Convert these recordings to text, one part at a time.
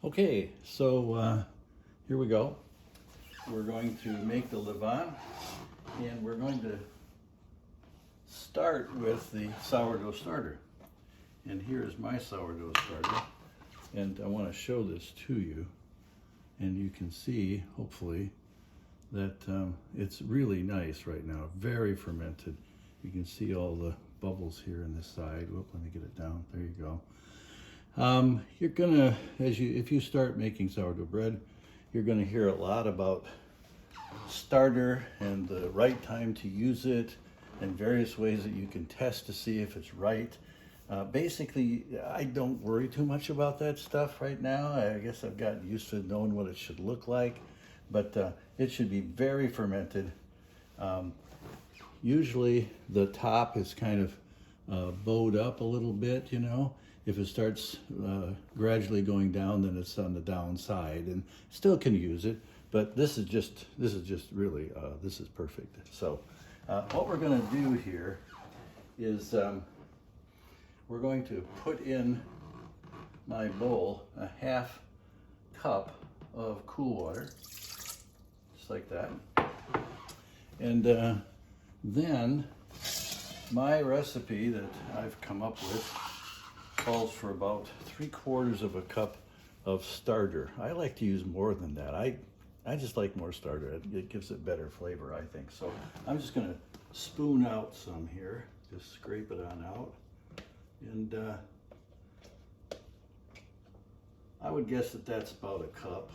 Okay, so here we go. We're going to make the levain, and we're going to start with the sourdough starter. And here is my sourdough starter, and I want to show this to you. And you can see, hopefully, that it's really nice right now, very fermented. You can see all the bubbles here on this side. Whoop, let me get it down. There you go. You're gonna, if you start making sourdough bread, you're gonna hear a lot about starter and the right time to use it and various ways that you can test to see if it's right. Basically, I don't worry too much about that stuff right now. I guess I've gotten used to knowing what it should look like, but it should be very fermented. Usually the top is kind of bowed up a little bit, you know. If it starts gradually going down, then it's on the downside, and still can use it. But this is just really this is perfect. So what we're going to do here is we're going to put in my bowl a half cup of cool water, just like that, and then my recipe that I've come up with calls for about 3/4 of a cup of starter. I like to use more than that. I just like more starter. It gives it better flavor, I think. So I'm just gonna spoon out some here, just scrape it on out. And I would guess that that's about a cup.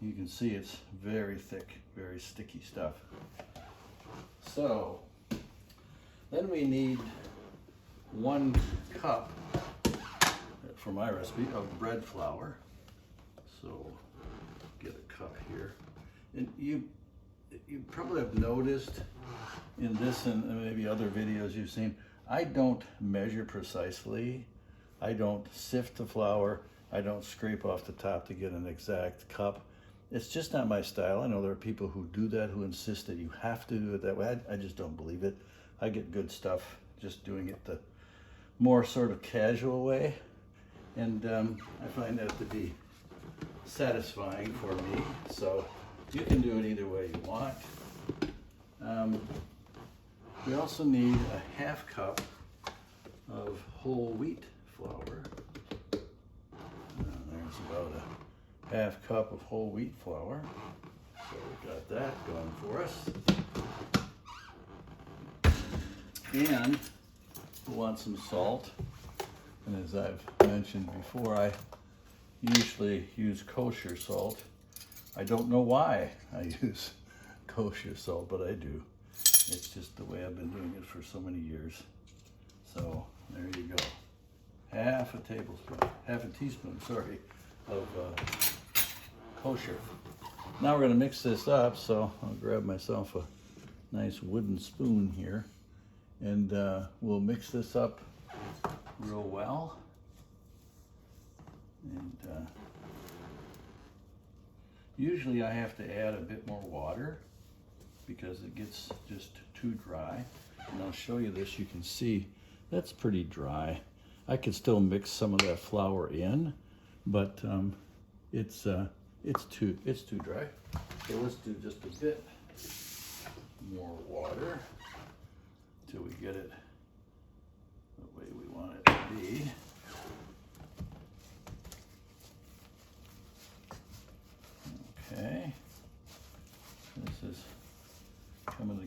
You can see it's very thick, very sticky stuff. So then we need 1 cup, for my recipe, of bread flour. So get a cup here. And you probably have noticed in this and maybe other videos you've seen, I don't measure precisely. I don't sift the flour. I don't scrape off the top to get an exact cup. It's just not my style. I know there are people who do that, who insist that you have to do it that way. I just don't believe it. I get good stuff just doing it the more sort of casual way, and I find that to be satisfying for me. So you can do it either way you want. We also need a half cup of whole wheat flour. There's about a half cup of whole wheat flour. So we've got that going for us. And we want some salt. And as I've mentioned before, I usually use kosher salt. I don't know why I use kosher salt, but I do. It's just the way I've been doing it for so many years. So there you go. Half a teaspoon, sorry, of kosher. Now we're gonna mix this up, so I'll grab myself a nice wooden spoon here, and we'll mix this up real well. And usually I have to add a bit more water because it gets just too dry. And I'll show you this. You can see that's pretty dry. I could still mix some of that flour in, but it's too dry. So let's do just a bit more water till we get it the way we want it to be. Okay, this is coming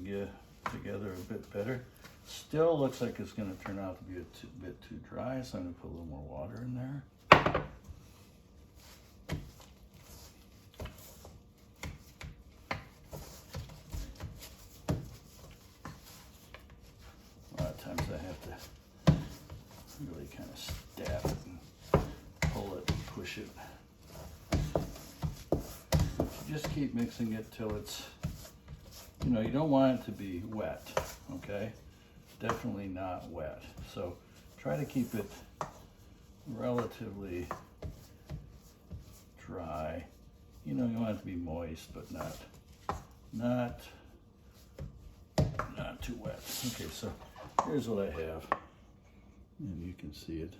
together a bit better. Still looks like it's going to turn out to be a bit too dry, so I'm going to put a little more water in there. A lot of times I have to really kind of stab it and pull it and push it. Just keep mixing it till it's, you don't want it to be wet, okay? Definitely not wet. So try to keep it relatively dry. You want it to be moist, but not too wet. Okay, so here's what I have. And you can see it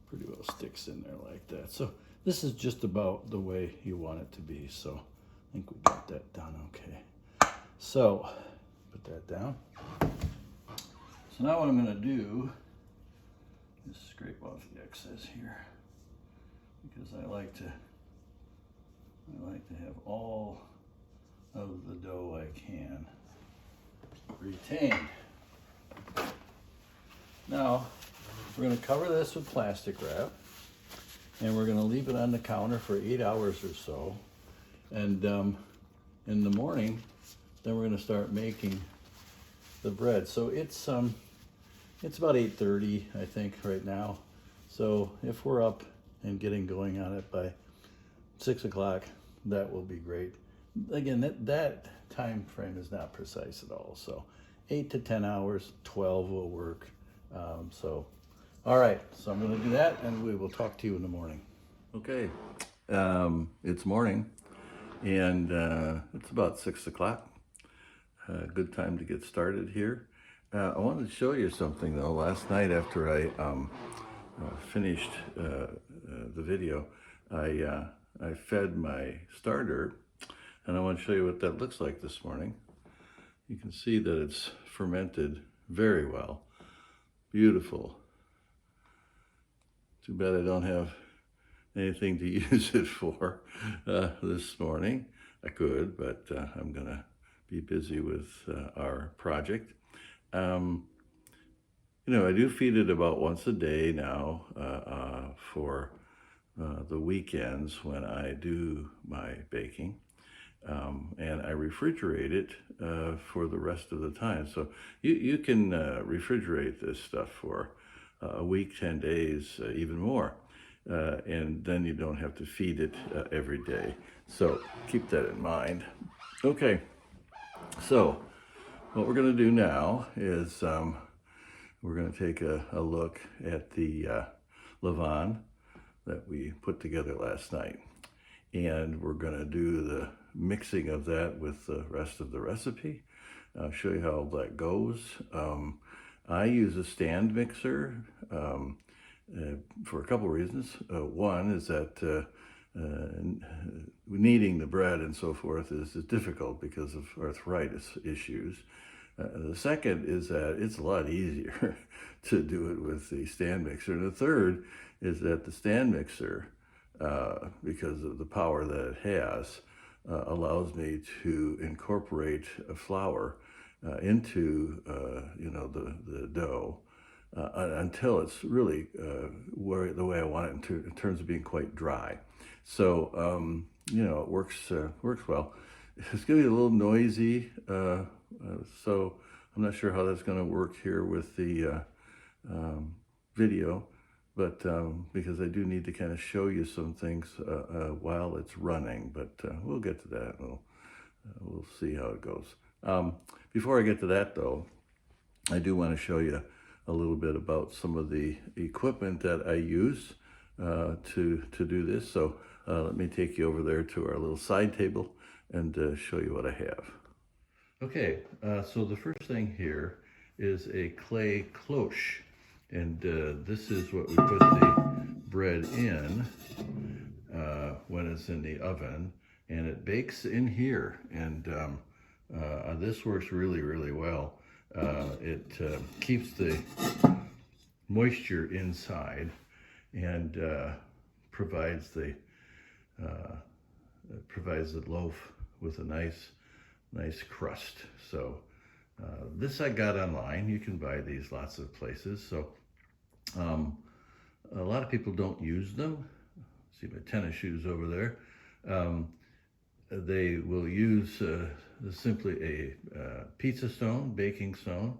pretty well sticks in there like that. So this is just about the way you want it to be. So I think we got that done okay. So put that down. So now what I'm going to do is scrape off the excess here, because I like to have all of the dough I can retained. Now we're going to cover this with plastic wrap, and we're going to leave it on the counter for 8 hours or so. And in the morning, then we're going to start making the bread. So it's about 8:30, I think, right now. So if we're up and getting going on it by 6 o'clock, that will be great. Again, that time frame is not precise at all. So 8 to 10 hours, 12 will work. All right, so I'm going to do that, and we will talk to you in the morning. Okay, it's morning, and it's about 6 o'clock. Good time to get started here. I wanted to show you something, though. Last night after I finished the video, I fed my starter, and I want to show you what that looks like this morning. You can see that it's fermented very well. Beautiful. Too bad I don't have anything to use it for this morning. I could, but I'm gonna be busy with our project. You know, I do feed it about once a day now for the weekends when I do my baking. And I refrigerate it for the rest of the time. So you can refrigerate this stuff for a week, 10 days, even more. And then you don't have to feed it every day. So keep that in mind. Okay, so what we're going to do now is we're going to take a look at the levain that we put together last night. And we're going to do the mixing of that with the rest of the recipe. I'll show you how that goes. I use a stand mixer for a couple reasons. One is that kneading the bread and so forth is difficult because of arthritis issues. The second is that it's a lot easier to do it with the stand mixer. And the third is that the stand mixer, because of the power that it has, allows me to incorporate a flour into the dough until it's really the way I want it in terms of being quite dry. So it works well. It's going to be a little noisy, so I'm not sure how that's going to work here with the video. But because I do need to kind of show you some things while it's running, but we'll get to that. We'll see how it goes. Before I get to that, though, I do want to show you a little bit about some of the equipment that I use to do this. So let me take you over there to our little side table and show you what I have. Okay, so the first thing here is a clay cloche. And this is what we put the bread in when it's in the oven, and it bakes in here. And this works really, really well. It keeps the moisture inside and provides the loaf with a nice crust. So this I got online. You can buy these lots of places. So a lot of people don't use them. See my tennis shoes over there. They will use simply a pizza stone, baking stone,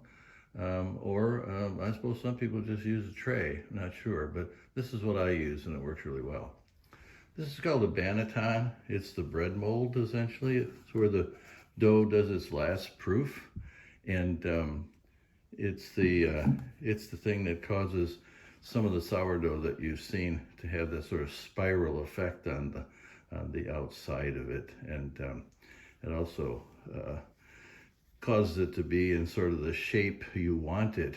or I suppose some people just use a tray. I'm not sure, but this is what I use, and it works really well. This is called a banneton. It's the bread mold, essentially. It's where the dough does its last proof, and it's the thing that causes some of the sourdough that you've seen to have that sort of spiral effect on the outside of it, and it also causes it to be in sort of the shape you want it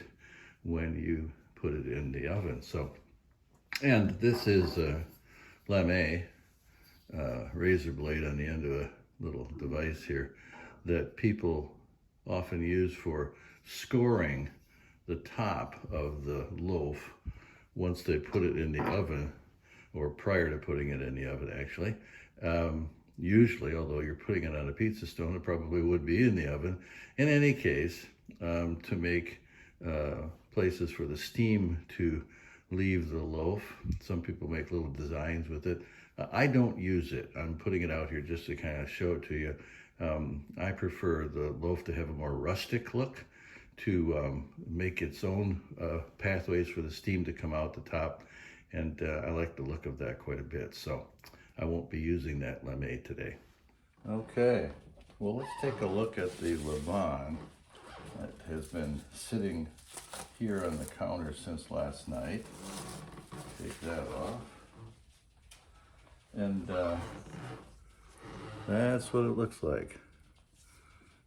when you put it in the oven. So, and this is lame razor blade on the end of a little device here that people often use for scoring the top of the loaf once they put it in the oven, or prior to putting it in the oven actually. Usually, although you're putting it on a pizza stone, it probably would be in the oven. In any case, to make places for the steam to leave the loaf. Some people make little designs with it. I don't use it. I'm putting it out here just to kind of show it to you. I prefer the loaf to have a more rustic look, to make its own pathways for the steam to come out the top. And I like the look of that quite a bit. So I won't be using that lame today. Okay, well, let's take a look at the levain that has been sitting here on the counter since last night. Take that off. And that's what it looks like.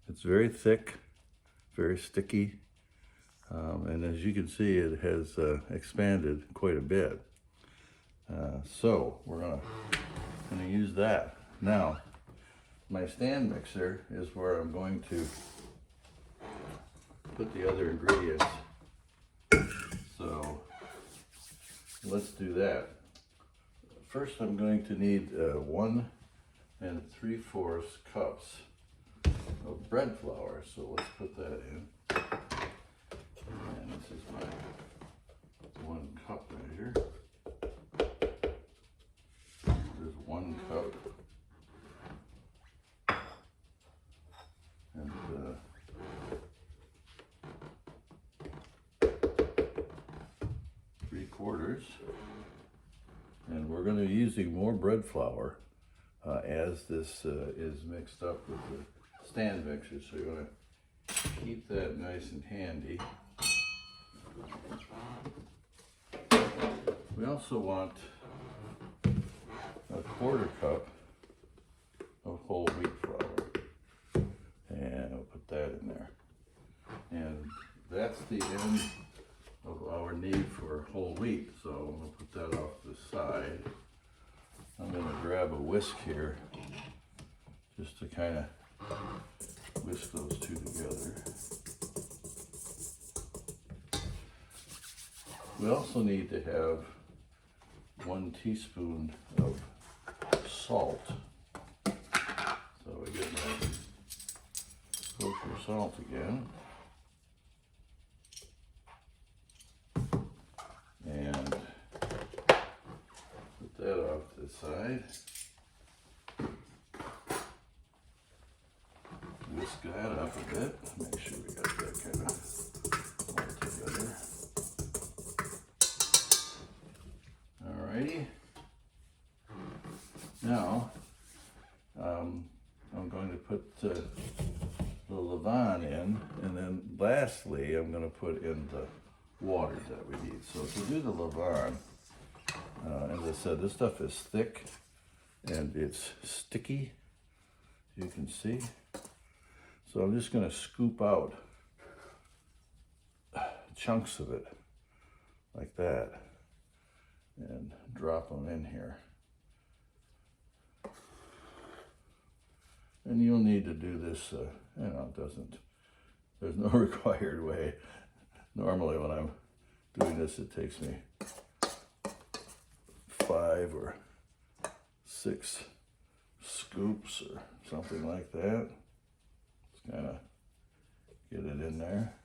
It's very thick, very sticky, and as you can see, it has expanded quite a bit. So we're gonna use that. Now, my stand mixer is where I'm going to put the other ingredients. So let's do that. First, I'm going to need 1 3/4 cups of bread flour. So let's put that in. And this is my 1 cup measure. There's 1 cup. And 3/4. And we're going to be using more bread flour as this is mixed up with the stand mixer. So you want to keep that nice and handy. We also want a 1/4 cup of whole wheat flour. And I'll put that in there. And that's the end of our need for whole wheat. So I'm going to put that off to the side. I'm going to grab a whisk here just to kind of whisk those two together. We also need to have 1 teaspoon of salt. So we get my kosher salt again. And put that off to the side. Whisk that up a bit. Make sure we got that kind of all together. Alrighty. Now, I'm going to put the levain in, and then lastly, I'm going to put in the water that we need. So to do the levain, as I said, this stuff is thick and it's sticky, you can see. So I'm just going to scoop out chunks of it like that and drop them in here. And you'll need to do this, there's no required way. Normally when I'm doing this, it takes me 5 or 6 scoops or something like that. Just kind of get it in there.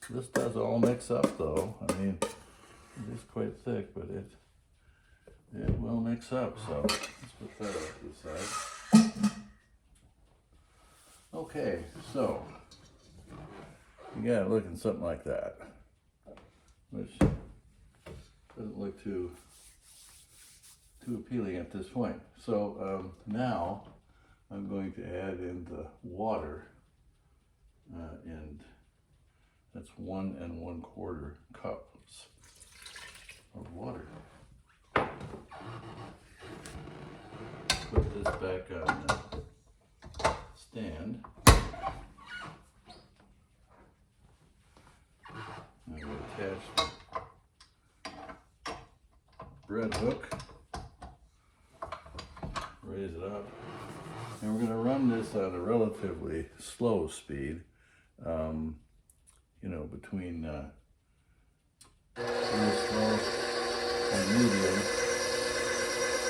This does all mix up though. I mean, it is quite thick, but it will mix up. So let's put that off to the side. Okay, so you got it looking something like that, which doesn't look too appealing at this point. So now I'm going to add in the water, and that's 1 1/4 cups of water. Put this this back on the stand. I will attach the bread hook, raise it up, and we're going to run this at a relatively slow speed, you know, between really slow and medium,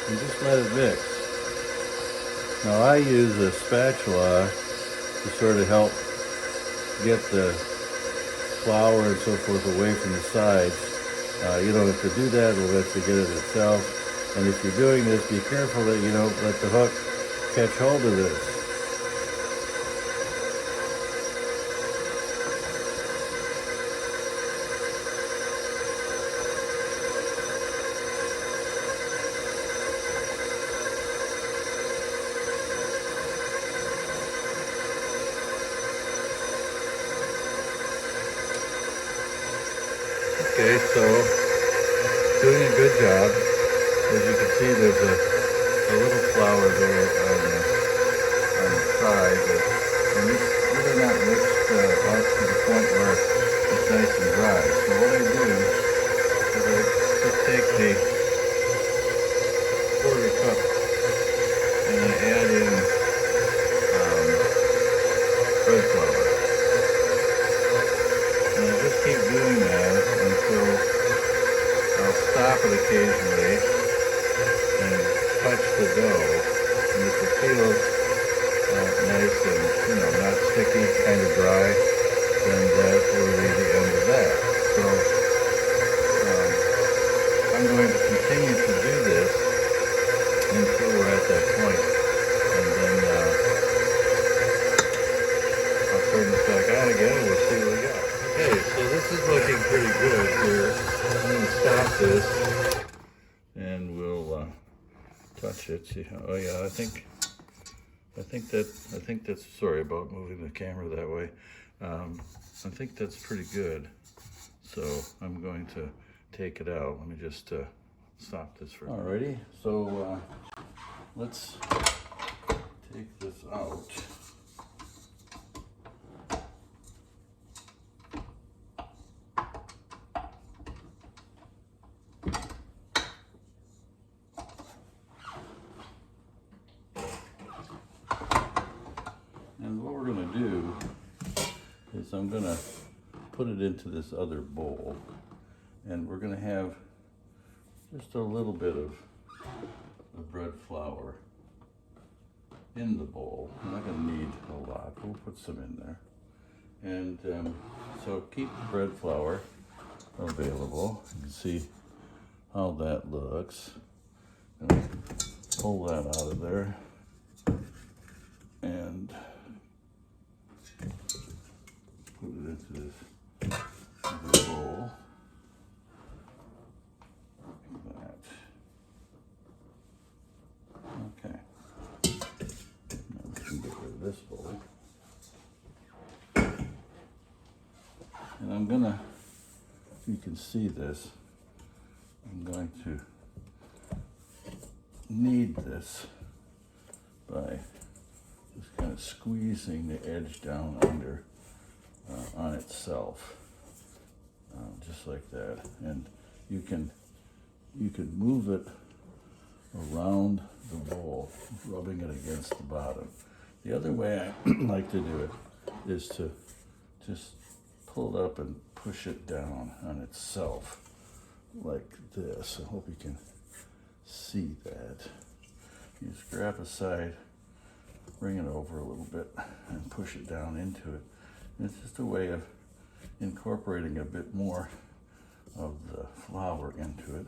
and just let it mix. Now I use a spatula to sort of help get the flour and so forth away from the sides. You don't have to do that, it'll let you get it itself. And if you're doing this, be careful that you don't let the hook catch hold of this. Okay, so doing a good job. As you can see, there's a little flour there on the side, but and it's really not mixed up to the point where it's nice and dry. So what I do is I just take the quarter cup and I add in bread flour. And I just keep doing that until I'll stop it occasionally and touch the dough. And if it feels nice and, you know, not sticky, kind of dry, then that will be the end of that. So I'm going to continue to do this until we're at that point. And then I'll turn this back on again and we'll see what we got. Okay, so this is looking pretty good here. I'm going to stop this and we'll touch it. See how? Oh yeah, I think that's. Sorry about moving the camera that way. I think that's pretty good. So I'm going to take it out. Let me just stop this for. Alrighty. So let's take this out. And what we're going to do is I'm going to put it into this other bowl, and we're going to have just a little bit of bread flour in the bowl. We're not going to need a lot, but we'll put some in there. And so keep the bread flour available. You can see how that looks. And pull that out of there. And put it into this bowl. Like that. Okay. Now we can get rid of this bowl. And I'm gonna, if you can see this, I'm going to knead this by just kind of squeezing the edge down under on itself, just like that. And you can move it around the bowl, rubbing it against the bottom. The other way I like to do it is to just pull it up and push it down on itself like this. I hope you can see that. You just grab a side, bring it over a little bit, and push it down into it. And it's just a way of incorporating a bit more of the flour into it.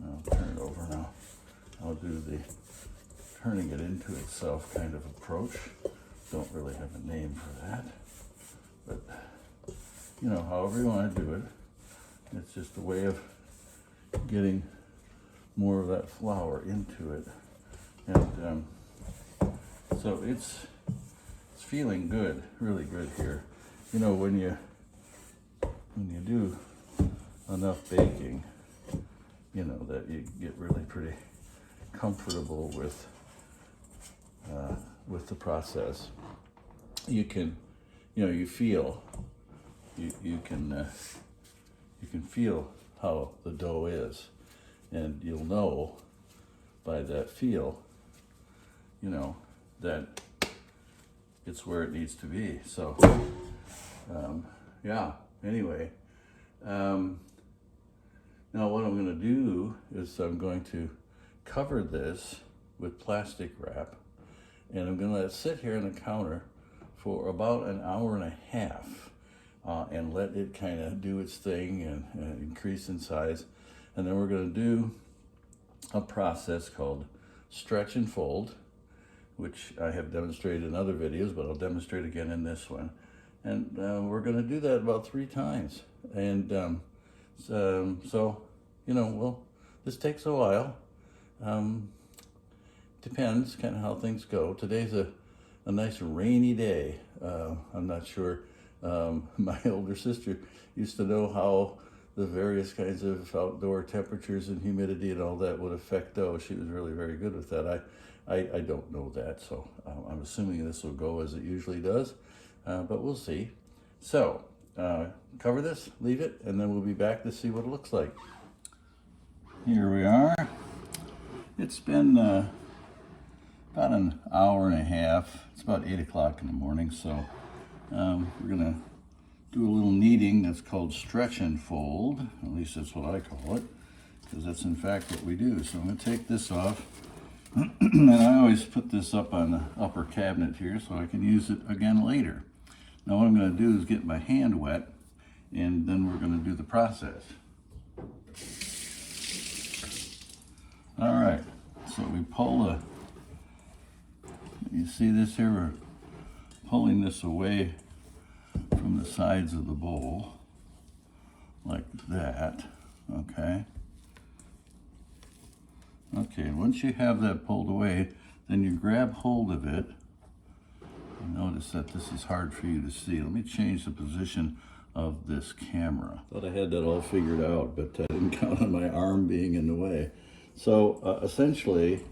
I'll turn it over now. I'll do the turning it into itself kind of approach. Don't really have a name for that, but you know, however you want to do it, it's just a way of getting more of that flour into it. And so it's feeling good, really good here. You know, when you do enough baking, you know, that you get really pretty comfortable with with the process. You can, you feel, you can feel how the dough is, and you'll know by that feel, that it's where it needs to be. So, yeah, anyway, now what I'm going to do is I'm going to cover this with plastic wrap, and I'm going to let it sit here on the counter for about an hour and a half, and let it kind of do its thing and increase in size. And then we're going to do a process called stretch and fold, which I have demonstrated in other videos, but I'll demonstrate again in this one. And we're going to do that about 3 times. And so, well, this takes a while. Depends kind of how things go. Today's a nice rainy day. I'm not sure. My older sister used to know how the various kinds of outdoor temperatures and humidity and all that would affect dough. She was really very good with that. I don't know that, so I'm assuming this will go as it usually does, but we'll see. So, cover this, leave it, and then we'll be back to see what it looks like. Here we are. It's been about an hour and a half. It's about 8 o'clock in the morning, so we're gonna do a little kneading that's called stretch and fold. At least that's what I call it, because that's in fact what we do. So I'm gonna take this off, and I always put this up on the upper cabinet here so I can use it again later. Now what I'm gonna do is get my hand wet, and then we're gonna do the process. All right, so we pull you see this here, we're pulling this away from the sides of the bowl, like that, okay? Okay, once you have that pulled away, then you grab hold of it. You notice that this is hard for you to see. Let me change the position of this camera. Thought I had that all figured out, but I didn't count on my arm being in the way. So essentially,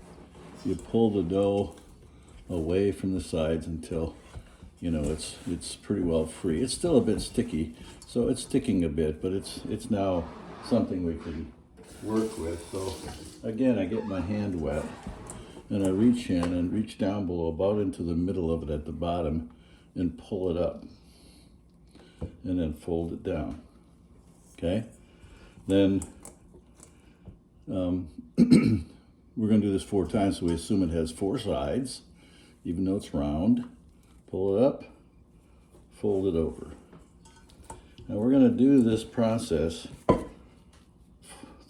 you pull the dough away from the sides until it's pretty well free. It's still a bit sticky, so it's sticking a bit, but it's now something we can work with. So again, I get my hand wet, and I reach in and reach down below, about into the middle of it at the bottom, and pull it up, and then fold it down. Okay, then we're going to do this 4 times, so we assume it has 4 sides, even though it's round. Pull it up, fold it over. Now we're going to do this process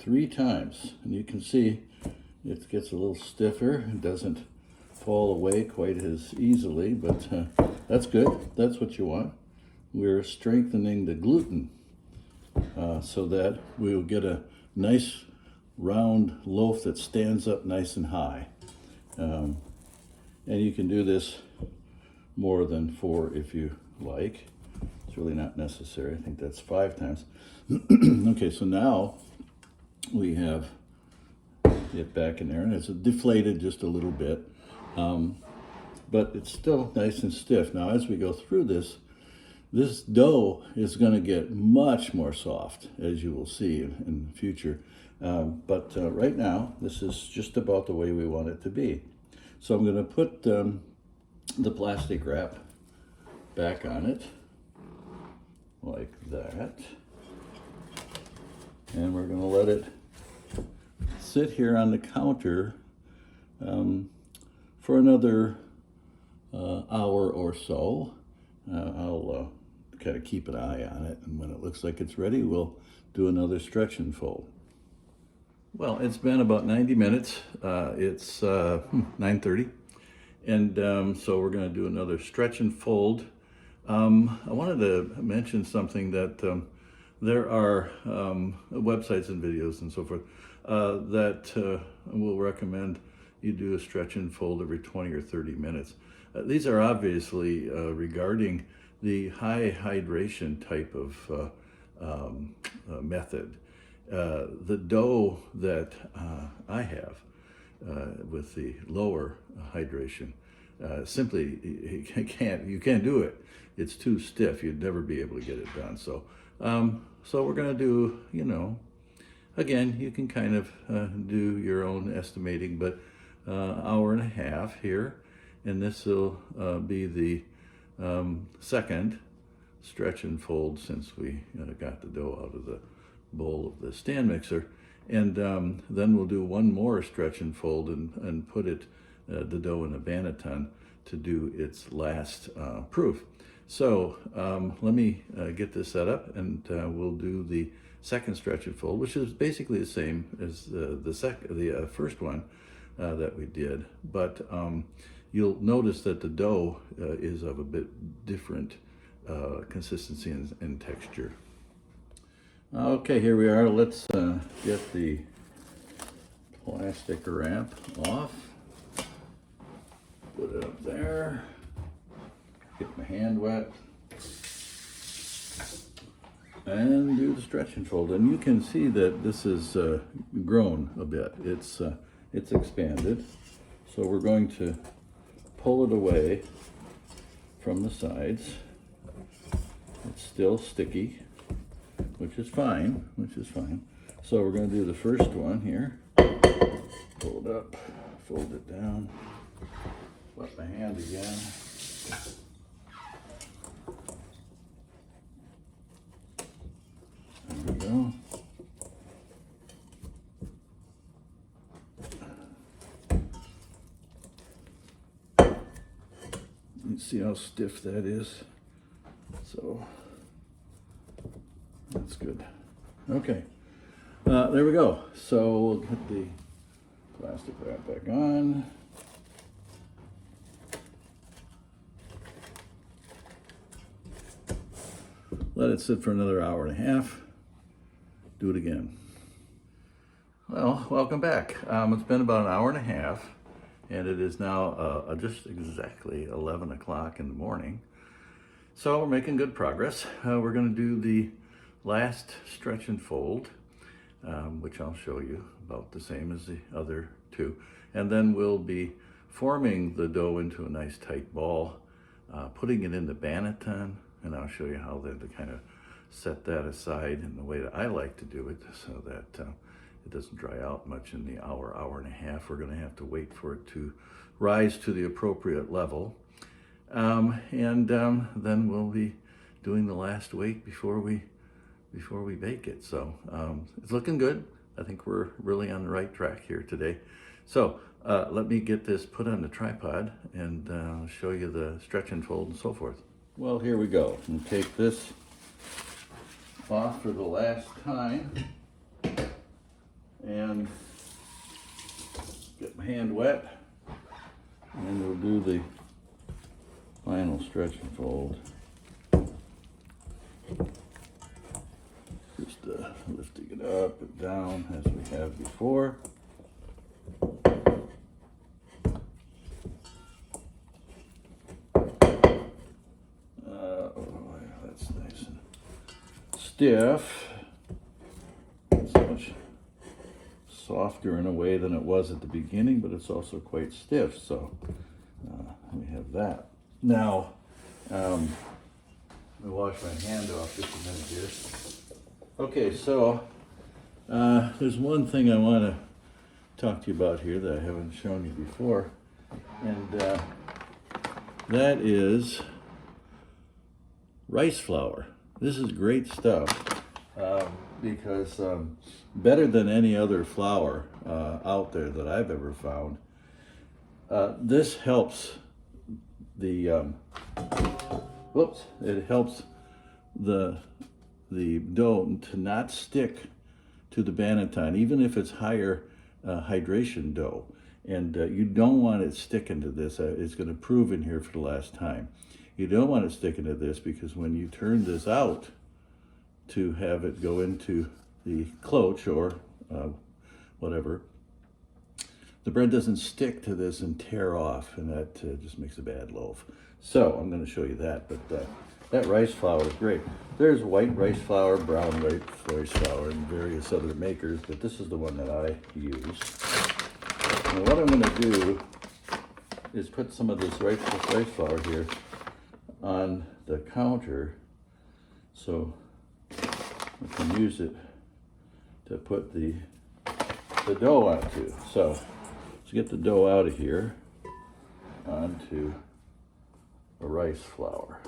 3 times, and you can see it gets a little stiffer. It doesn't fall away quite as easily, but that's good. That's what you want. We're strengthening the gluten so that we'll get a nice round loaf that stands up nice and high. And you can do this more than 4 if you like. It's really not necessary. I think that's 5 times. Okay, so now we have it back in there, and it's deflated just a little bit, but it's still nice and stiff. Now as we go through this dough is going to get much more soft, as you will see in the future. But right now, this is just about the way we want it to be. So I'm going to put the plastic wrap back on it, like that. And we're going to let it sit here on the counter for another hour or so. I'll kind of keep an eye on it, and when it looks like it's ready, we'll do another stretch and fold. Well, it's been about 90 minutes. It's 9:30, and so we're going to do another stretch and fold. I wanted to mention something that there are websites and videos and so forth that will recommend you do a stretch and fold every 20 or 30 minutes. These are obviously regarding the high hydration type of method. The dough that I have with the lower hydration simply you can't do it. It's too stiff. You'd never be able to get it done. So so we're going to do, you know, again, you can kind of do your own estimating, but hour and a half here, and this will be the second stretch and fold since we got the dough out of the bowl of the stand mixer. And then we'll do one more stretch and fold and put it, the dough in a banneton to do its last proof. So let me get this set up, and we'll do the second stretch and fold, which is basically the same as the first one that we did, but you'll notice that the dough is of a bit different consistency and texture. Okay, here we are. Let's get the plastic wrap off. Put it up there. Get my hand wet. And do the stretch and fold. And you can see that this is grown a bit. It's expanded. So we're going to pull it away from the sides. It's still sticky, which is fine, So we're going to do the first one here. Pull it up, fold it down, wet my hand again. There we go. You see how stiff that is? So that's good. Okay, there we go. So we'll get the plastic wrap back on. Let it sit for another hour and a half. Do it again. Well, welcome back. It's been about an hour and a half, and it is now just exactly 11 o'clock in the morning. So we're making good progress. We're going to do the last stretch and fold, which I'll show you, about the same as the other two. And then we'll be forming the dough into a nice tight ball, putting it in the banneton, and I'll show you how to kind of set that aside in the way that I like to do it, so that it doesn't dry out much in the hour and a half. We're going to have to wait for it to rise to the appropriate level. And then we'll be doing the last wait before we bake it. So it's looking good. I think we're really on the right track here today. So let me get this put on the tripod and show you the stretch and fold and so forth. Well, here we go. I'm gonna take this off for the last time and get my hand wet, and we'll do the final stretch and fold. Just lifting it up and down as we have before. That's nice and stiff. It's much softer in a way than it was at the beginning, but it's also quite stiff. So we have that. Now, let me wash my hand off just a minute here. Okay, so there's one thing I want to talk to you about here that I haven't shown you before, and that is rice flour. This is great stuff because better than any other flour out there that I've ever found. This helps the it helps the dough to not stick to the banneton, even if it's higher hydration dough. And you don't want it sticking to this. It's going to prove in here for the last time. You don't want it sticking to this, because when you turn this out to have it go into the cloche or whatever, the bread doesn't stick to this and tear off, and that just makes a bad loaf. So I'm going to show you that, but that rice flour is great. There's white rice flour, brown rice flour, and various other makers, but this is the one that I use. Now what I'm going to do is put some of this rice flour here on the counter, so I can use it to put the dough onto. So let's get the dough out of here onto the rice flour.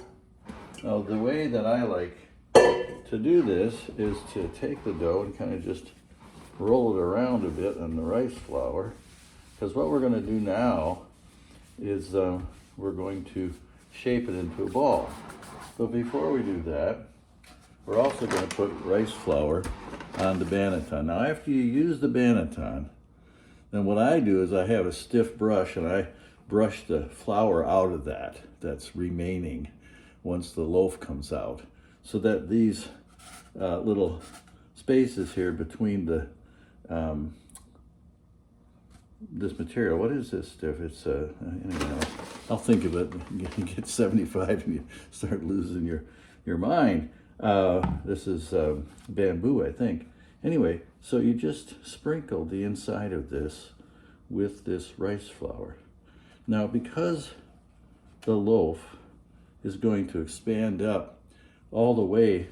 Now the way that I like to do this is to take the dough and kind of just roll it around a bit on the rice flour, because what we're going to do now is we're going to shape it into a ball. But before we do that, we're also going to put rice flour on the banneton. Now after you use the banneton, then what I do is I have a stiff brush and I brush the flour out of that's remaining once the loaf comes out, so that these little spaces here between the this material, what is this stuff? It's anyway, I'll think of it. You get 75 and you start losing your mind. This is bamboo, I think. Anyway, so you just sprinkle the inside of this with this rice flour. Now, because the loaf is going to expand up all the way,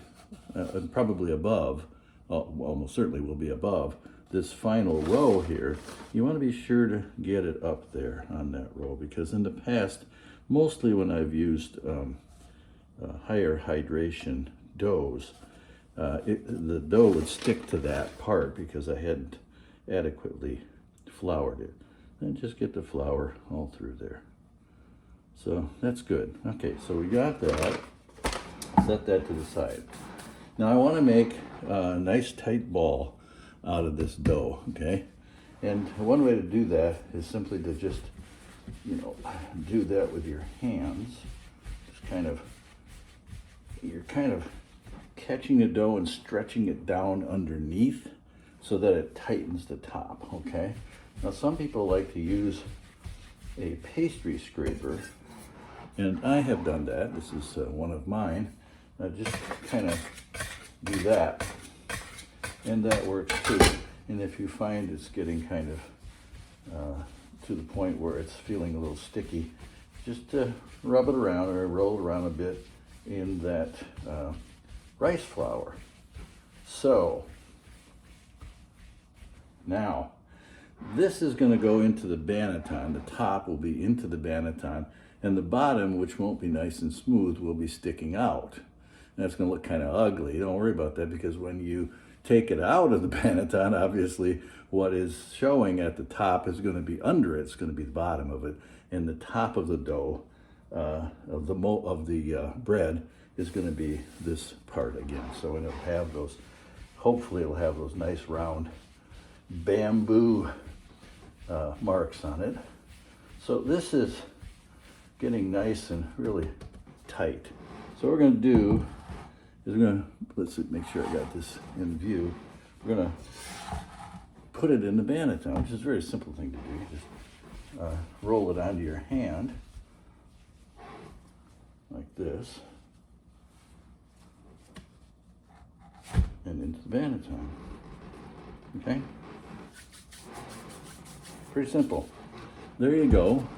and probably above, almost certainly will be above, this final row here, you want to be sure to get it up there on that row, because in the past, mostly when I've used higher hydration doughs, the dough would stick to that part because I hadn't adequately floured it. And just get the flour all through there. So that's good. Okay, so we got that. Set that to the side. Now I want to make a nice tight ball out of this dough, okay? And one way to do that is simply to just, do that with your hands. Just you're kind of catching the dough and stretching it down underneath so that it tightens the top, okay? Now some people like to use a pastry scraper, and I have done that. This is one of mine. I just kind of do that, and that works too. And if you find it's getting kind of to the point where it's feeling a little sticky, just rub it around or roll it around a bit in that rice flour. So now this is going to go into the banneton. The top will be into the banneton, and the bottom, which won't be nice and smooth, will be sticking out. And that's going to look kind of ugly. Don't worry about that, because when you take it out of the banneton, obviously what is showing at the top is going to be under it. It's going to be the bottom of it, and the top of the dough of the bread is going to be this part again. So it'll have those. Hopefully, it'll have those nice round bamboo marks on it. So this is getting nice and really tight. So what we're going to do is let's make sure I got this in view. We're going to put it in the banneton, which is a very simple thing to do. You just roll it onto your hand like this and into the banneton. Okay? Pretty simple. There you go.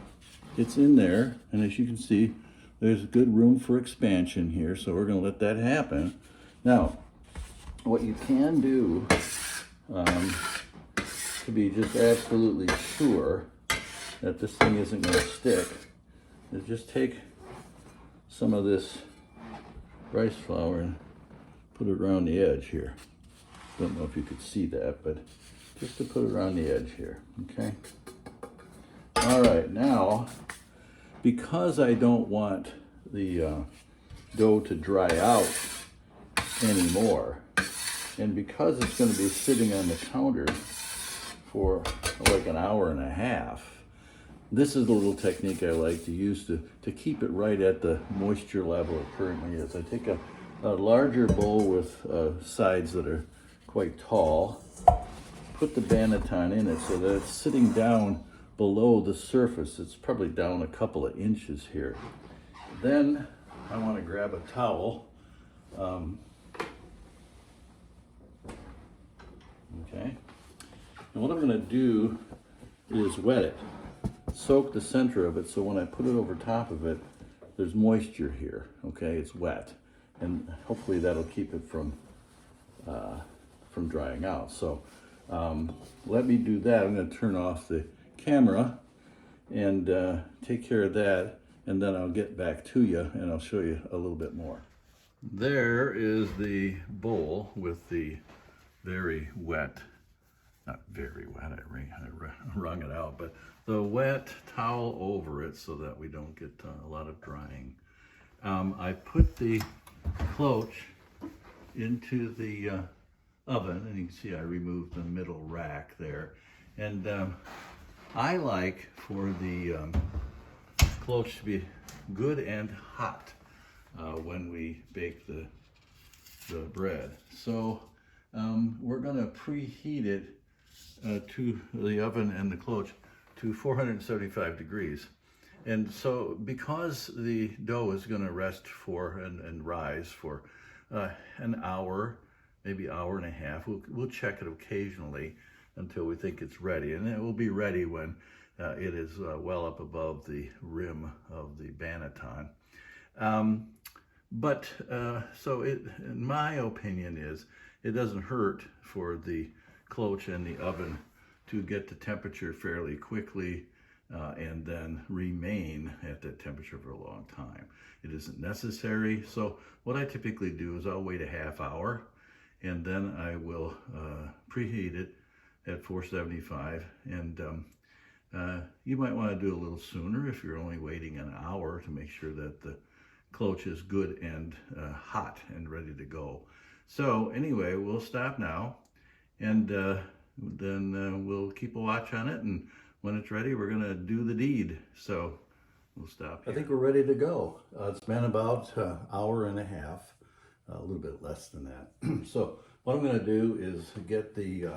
It's in there, and as you can see, there's good room for expansion here, so we're going to let that happen. Now, what you can do to be just absolutely sure that this thing isn't going to stick is just take some of this rice flour and put it around the edge here. Don't know if you could see that, but just to put it around the edge here, okay? All right, now, because I don't want the dough to dry out anymore, and because it's going to be sitting on the counter for like an hour and a half, this is the little technique I like to use to keep it right at the moisture level it currently is. I take a larger bowl with sides that are quite tall, put the banneton in it so that it's sitting down below the surface. It's probably down a couple of inches here. Then I want to grab a towel. Okay. And what I'm going to do is wet it. soak the center of it, so when I put it over top of it, there's moisture here, okay? It's wet, and hopefully that'll keep it from drying out. So let me do that. I'm gonna turn off the camera and take care of that, and then I'll get back to you and I'll show you a little bit more. There is the bowl with the very wet, not very wet, I wrung it out, but the wet towel over it so that we don't get a lot of drying. I put the cloche into the oven, and you can see I removed the middle rack there. And I like for the cloche to be good and hot when we bake the bread. So we're gonna preheat it to the oven and the cloche to 475 degrees. And so because the dough is gonna rest for and rise for an hour, maybe hour and a half, we'll check it occasionally until we think it's ready. And it will be ready when it is well up above the rim of the banneton. So in my opinion is, it doesn't hurt for the cloche and the oven to get the temperature fairly quickly and then remain at that temperature for a long time. It isn't necessary. So what I typically do is I'll wait a half hour and then I will preheat it at 475. And you might want to do a little sooner if you're only waiting an hour to make sure that the cloche is good and hot and ready to go. So anyway, we'll stop now, and then we'll keep a watch on it, and when it's ready, we're gonna do the deed. So we'll stop here. I think we're ready to go. It's been about an hour and a half, a little bit less than that. So what I'm gonna do is get the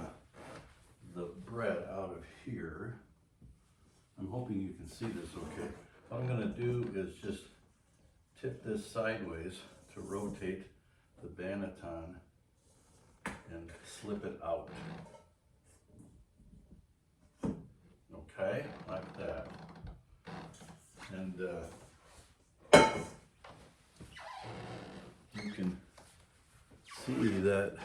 bread out of here. I'm hoping you can see this okay. What I'm gonna do is just tip this sideways to rotate the banneton and slip it out. Okay, like that. And you can see that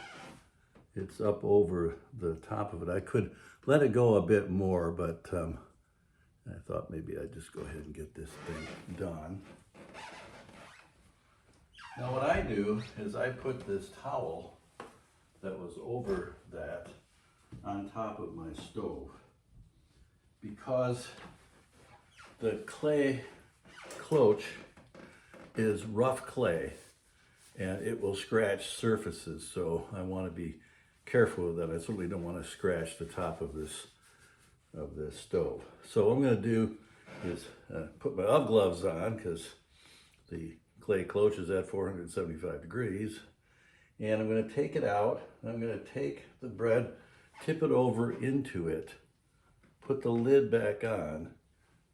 it's up over the top of it. I could let it go a bit more, but I thought maybe I'd just go ahead and get this thing done. Now what I do is I put this towel that was over that on top of my stove, because the clay cloche is rough clay and it will scratch surfaces, so I want to be careful of that. I certainly don't want to scratch the top of this stove. So what I'm going to do is put my UGG gloves on, because the clay cloche is at 475 degrees, and I'm going to take it out. I'm going to take the bread, tip it over into it, put the lid back on,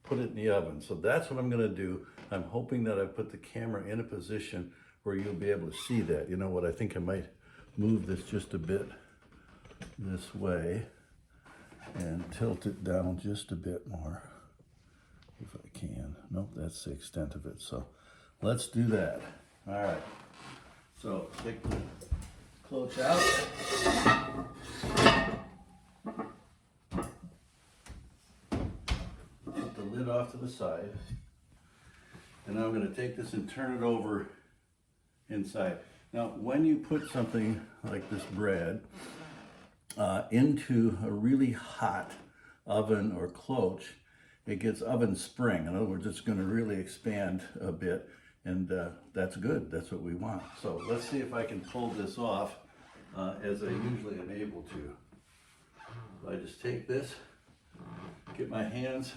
put it in the oven. So that's what I'm going to do. I'm hoping that I put the camera in a position where you'll be able to see that. You know what, I think I might move this just a bit this way and tilt it down just a bit more if I can. Nope, that's the extent of it. So let's do that. All right. So take the cloche out. Put the lid off to the side. And now I'm going to take this and turn it over inside. Now, when you put something like this bread into a really hot oven or cloche, it gets oven spring. In other words, it's going to really expand a bit, and that's good. That's what we want. So let's see if I can pull this off as I usually am able to. So I just take this, get my hands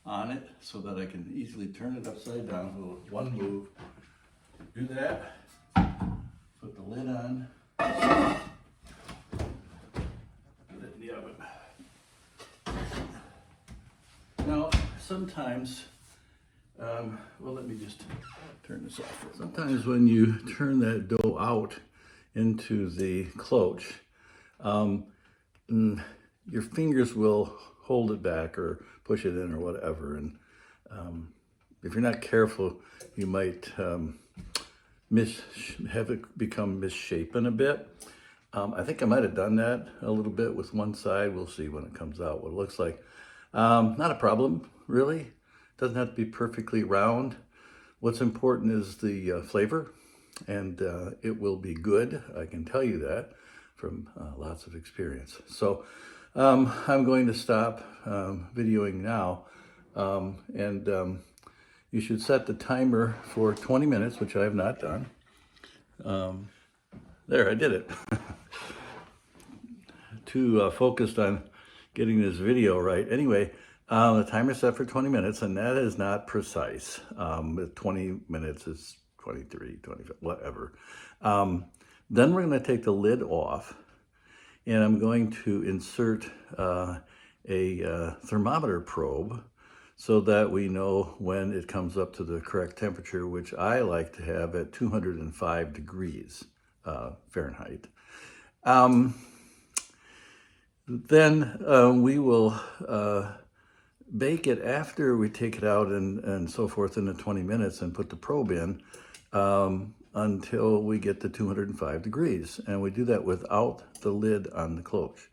on it so that I can easily turn it upside down with one move. Do that, put the lid on, put it in the oven. Now, sometimes, well, let me just turn this off. Sometimes when you turn that dough out into the cloche, your fingers will hold it back or push it in or whatever. And if you're not careful, you might have it become misshapen a bit. I think I might have done that a little bit with one side. We'll see when it comes out what it looks like. Not a problem, really. Doesn't have to be perfectly round. What's important is the flavor, and it will be good. I can tell you that from lots of experience. So I'm going to stop videoing now, and you should set the timer for 20 minutes, which I have not done. There, I did it. Too focused on getting this video right. Anyway, the timer's set for 20 minutes, and that is not precise. 20 minutes is 23, 25, whatever. Then we're going to take the lid off, and I'm going to insert a thermometer probe so that we know when it comes up to the correct temperature, which I like to have at 205 degrees Fahrenheit. Then we will bake it after we take it out and so forth in the 20 minutes and put the probe in until we get to 205 degrees. And we do that without the lid on the cloche.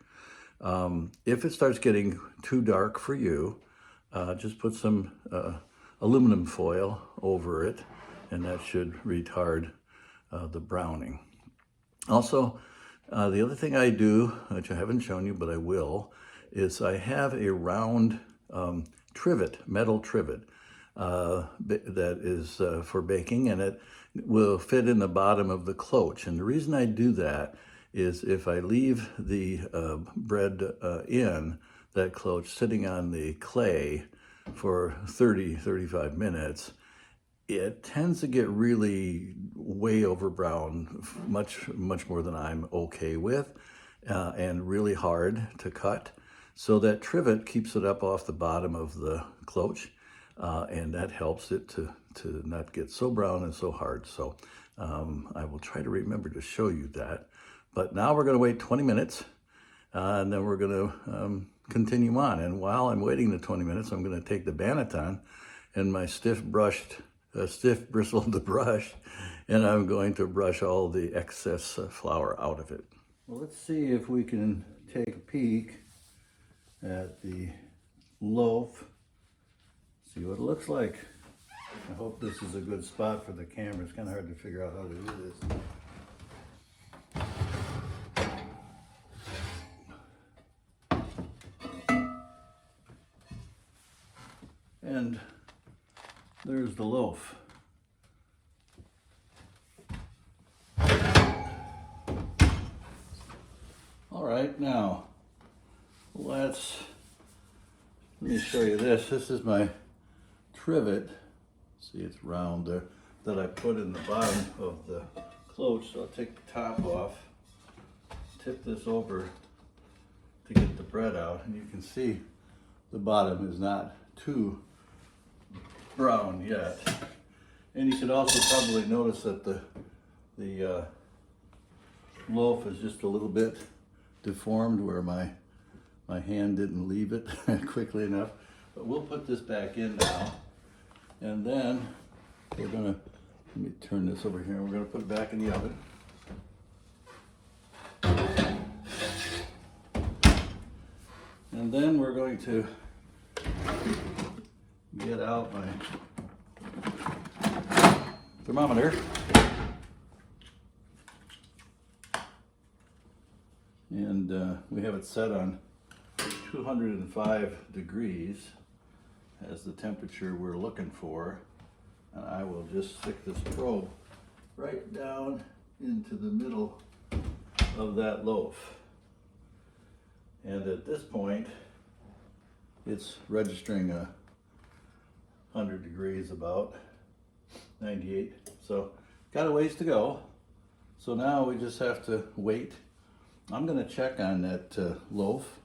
If it starts getting too dark for you, just put some aluminum foil over it, and that should retard the browning. Also, the other thing I do, which I haven't shown you, but I will, is I have a round trivet, metal trivet, that is for baking, and it will fit in the bottom of the cloche. And the reason I do that is if I leave the bread in that cloche sitting on the clay for 30-35 minutes, it tends to get really way over brown, much more than I'm okay with, and really hard to cut. So that trivet keeps it up off the bottom of the cloche, and that helps it to not get so brown and so hard. So I will try to remember to show you that. But now we're going to wait 20 minutes, and then we're going to continue on. And while I'm waiting the 20 minutes, I'm going to take the Banneton and my stiff bristled brush, and I'm going to brush all the excess flour out of it. Well, let's see if we can take a peek at the loaf, see what it looks like. I hope this is a good spot for the camera. It's kind of hard to figure out how to do this. And there's the loaf. All right, now let me show you this. This is my trivet. See, it's round there, that I put in the bottom of the cloche. So I'll take the top off, tip this over to get the bread out, and you can see the bottom is not too brown yet. And you can also probably notice that the loaf is just a little bit deformed where my hand didn't leave it quickly enough. But we'll put this back in now, and then we're gonna, let me turn this over here, and we're gonna put it back in the oven. And then we're going to get out my thermometer, and we have it set on 205 degrees as the temperature we're looking for. And I will just stick this probe right down into the middle of that loaf. And at this point, it's registering 100 degrees, about 98. So got a ways to go. So now we just have to wait. I'm gonna check on that loaf.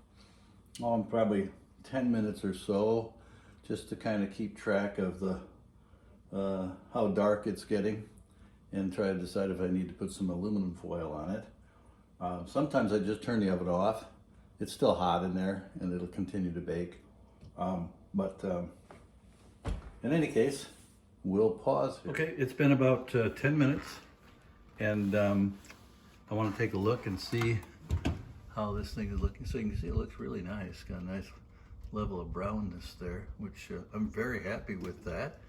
Probably 10 minutes or so, just to kind of keep track of the how dark it's getting, and try to decide if I need to put some aluminum foil on it. Sometimes I just turn the oven off it's still hot in there and it'll continue to bake. In any case, we'll pause here. Okay, it's been about 10 minutes and I want to take a look and see how this thing is looking. So you can see it looks really nice. Got a nice level of brownness there, which I'm very happy with that.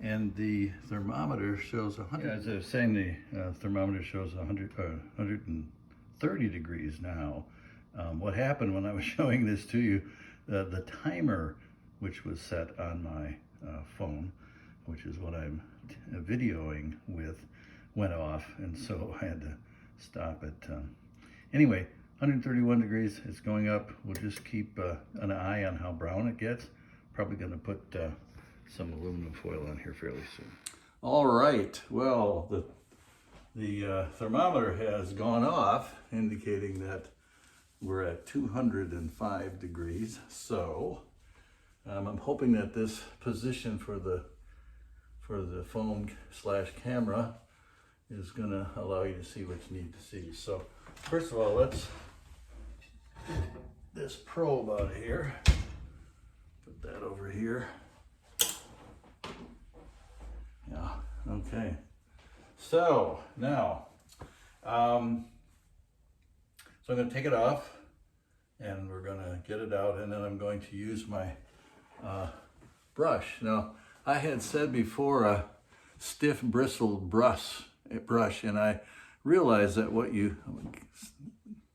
And the thermometer shows 100. Yeah, as I was saying, the thermometer shows 130 degrees now. What happened when I was showing this to you, the timer, which was set on my phone, which is what I'm videoing with, went off, and so I had to stop it. Anyway, 131 degrees, it's going up. We'll just keep an eye on how brown it gets. Probably gonna put some aluminum foil on here fairly soon. All right, well, the thermometer has gone off, indicating that we're at 205 degrees. So I'm hoping that this position for the phone / camera is gonna allow you to see what you need to see. So first of all, let's get this probe out of here. Put that over here. Yeah, okay. So now, so I'm gonna take it off and we're gonna get it out, and then I'm going to use my brush. Now, I had said before a stiff bristled brush, and I realized that what you,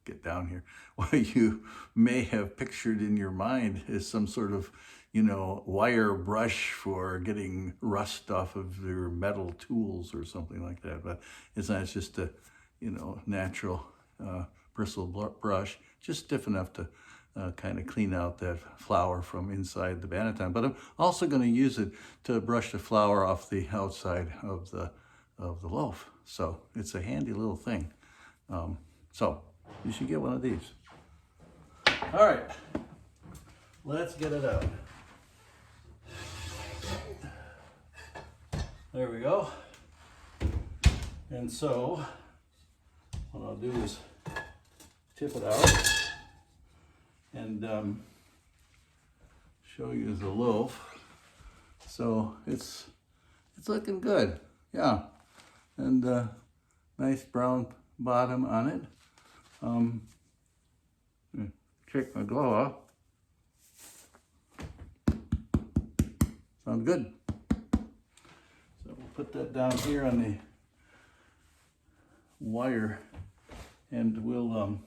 get down here, what you may have pictured in your mind is some sort of, wire brush for getting rust off of your metal tools or something like that. But it's not, it's just a, natural bristle brush, just stiff enough to kind of clean out that flour from inside the banneton. But I'm also going to use it to brush the flour off the outside of the loaf. So it's a handy little thing. So you should get one of these. All right, let's get it out. There we go. And so what I'll do is tip it out and show you the loaf. So it's looking good, yeah. And nice brown bottom on it. Check my glove off. Sounds good. So we'll put that down here on the wire, and we'll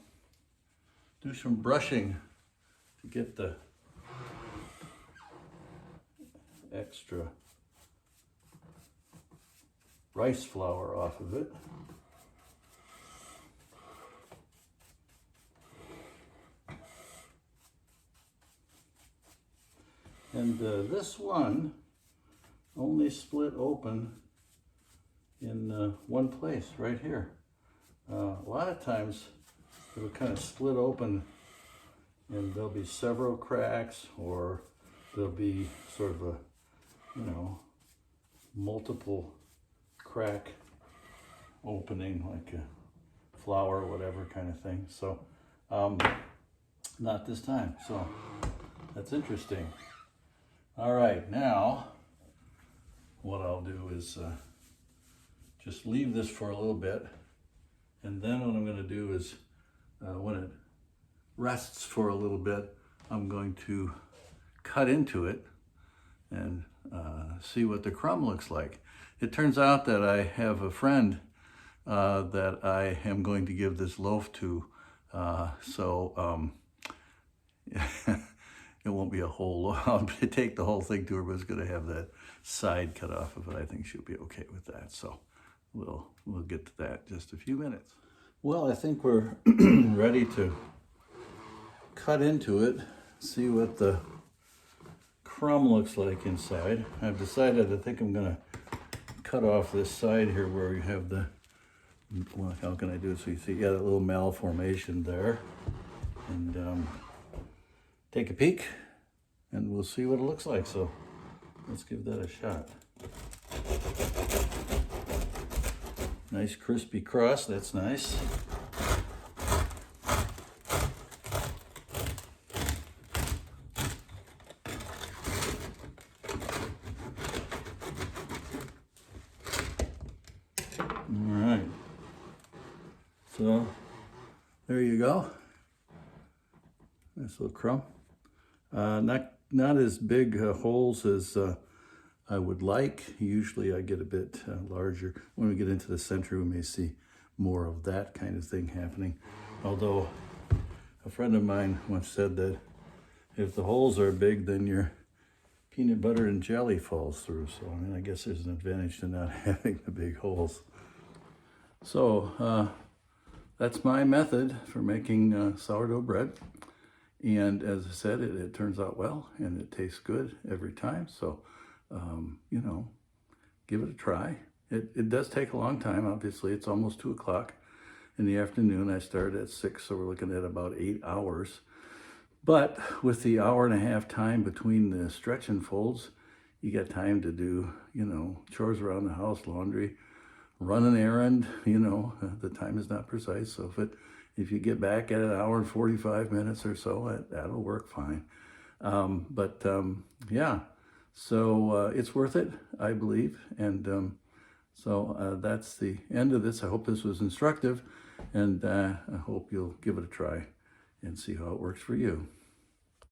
do some brushing to get the extra rice flour off of it. And this one only split open in one place, right here. A lot of times it'll kind of split open and there'll be several cracks, or there'll be sort of a, multiple crack opening, like a flower or whatever kind of thing. So not this time, so that's interesting. All right, now what I'll do is just leave this for a little bit, and then what I'm going to do is when it rests for a little bit, I'm going to cut into it and see what the crumb looks like. It turns out that I have a friend that I am going to give this loaf to, it won't be a whole, I'll take the whole thing to her, but it's going to have that side cut off of it. I think she'll be okay with that. So we'll get to that in just a few minutes. Well, I think we're ready to cut into it, see what the crumb looks like inside. I've decided, I think I'm going to cut off this side here where you have the, well, how can I do it so you see, yeah, that little malformation there. And take a peek and we'll see what it looks like. So let's give that a shot. Nice crispy crust, that's nice. All right. So there you go. Nice little crumb. Not as big holes as I would like. Usually I get a bit larger. When we get into the center, we may see more of that kind of thing happening. Although a friend of mine once said that if the holes are big, then your peanut butter and jelly falls through. So, I mean, I guess there's an advantage to not having the big holes. So, that's my method for making sourdough bread. And as I said, it turns out well and it tastes good every time. So, you know, give it a try. It does take a long time, obviously. It's almost 2 o'clock in the afternoon. I started at 6, so we're looking at about 8 hours. But with the hour and a half time between the stretch and folds, you got time to do, you know, chores around the house, laundry, run an errand. You know, the time is not precise. So if you get back at an hour and 45 minutes or so, that'll work fine. Yeah, so it's worth it, I believe. And so that's the end of this. I hope this was instructive, and I hope you'll give it a try and see how it works for you.